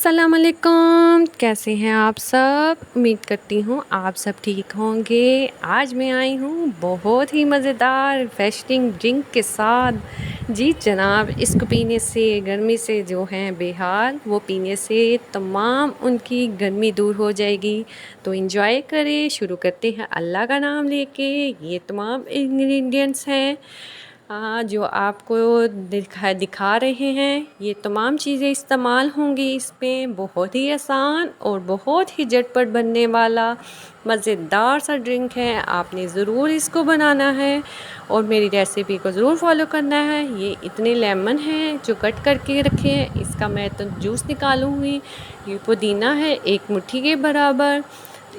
अस्सलाम वालेकुम, कैसे हैं आप सब। उम्मीद करती हूँ आप सब ठीक होंगे। आज मैं आई हूँ बहुत ही मज़ेदार रिफ्रेशिंग ड्रिंक के साथ। जी जनाब, इसको पीने से गर्मी से जो हैं बेहाल, वो पीने से तमाम उनकी गर्मी दूर हो जाएगी। तो इंजॉय करें। शुरू करते हैं अल्लाह का नाम लेके। ये तमाम इंग्रेडिएंट्स हैं जो आपको दिखा रहे हैं। ये तमाम चीज़ें इस्तेमाल होंगी इसमें। बहुत ही आसान और बहुत ही झटपट बनने वाला मज़ेदार सा ड्रिंक है। आपने ज़रूर इसको बनाना है और मेरी रेसिपी को ज़रूर फॉलो करना है। ये इतने लेमन हैं जो कट करके रखे हैं, इसका मैं तो जूस निकालूँगी। ये पुदीना है 1 मुट्ठी के बराबर।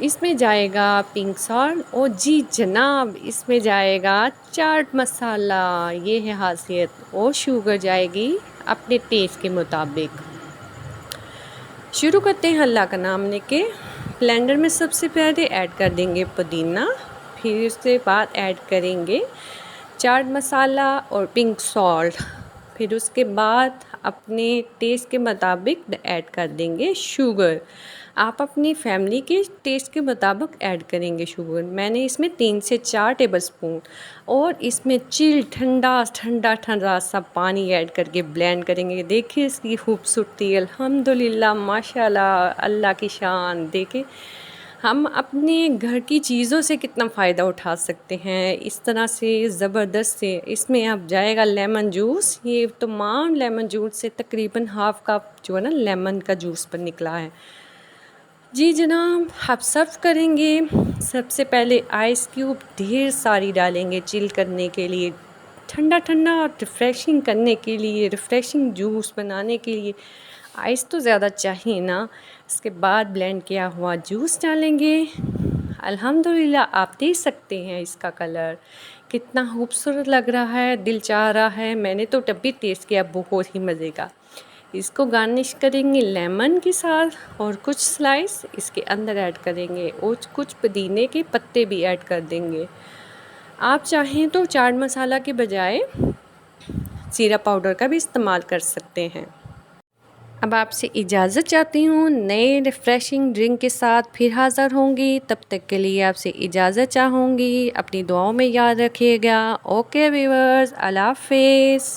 इसमें जाएगा पिंक सॉल्ट और जी जनाब, इसमें जाएगा चाट मसाला। ये है खासियत। और शुगर जाएगी अपने टेस्ट के मुताबिक। शुरू करते हैं अल्लाह का नाम लेके। ब्लेंडर में सबसे पहले ऐड कर देंगे पुदीना, फिर उसके बाद ऐड करेंगे चाट मसाला और पिंक सॉल्ट। फिर उसके बाद अपने टेस्ट के मुताबिक ऐड कर देंगे शुगर। आप अपनी फैमिली के टेस्ट के मुताबिक ऐड करेंगे शुगर। मैंने इसमें 3 से 4 टेबलस्पून और इसमें चिल ठंडा सा पानी ऐड करके ब्लेंड करेंगे। देखिए इसकी खूबसूरती, अल्हम्दुलिल्लाह, माशाल्लाह, अल्लाह की शान। देखिए हम अपने घर की चीज़ों से कितना फ़ायदा उठा सकते हैं इस तरह से ज़बरदस्त से। इसमें अब जाएगा लेमन जूस। ये तमाम लेमन जूस से तकरीबन हाफ़ कप जो है ना लेमन का जूस पर निकला है। जी जनाब, आप सर्व करेंगे। सबसे पहले आइस क्यूब ढेर सारी डालेंगे चिल करने के लिए, ठंडा रिफ़्रेशिंग करने के लिए, रिफ़्रेशिंग जूस बनाने के लिए आइस तो ज़्यादा चाहिए ना। इसके बाद ब्लेंड किया हुआ जूस डालेंगे। अल्हम्दुलिल्लाह, आप देख सकते हैं इसका कलर कितना खूबसूरत लग रहा है, दिल चाह रहा है। मैंने तो तब भी टेस्ट किया, बहुत ही मज़े का। इसको गार्निश करेंगे लेमन के साथ और कुछ स्लाइस इसके अंदर ऐड करेंगे और कुछ पुदीने के पत्ते भी ऐड कर देंगे। आप चाहें तो चाट मसाला के बजाय जीरा पाउडर का भी इस्तेमाल कर सकते हैं। अब आपसे इजाज़त चाहती हूँ। नए रिफ़्रेशिंग ड्रिंक के साथ फिर हाज़िर होंगी। तब तक के लिए आपसे इजाज़त चाहूँगी। अपनी दुआओं में याद रखिएगा। ओके व्यूअर्स, अल्लाह हाफ़िज़।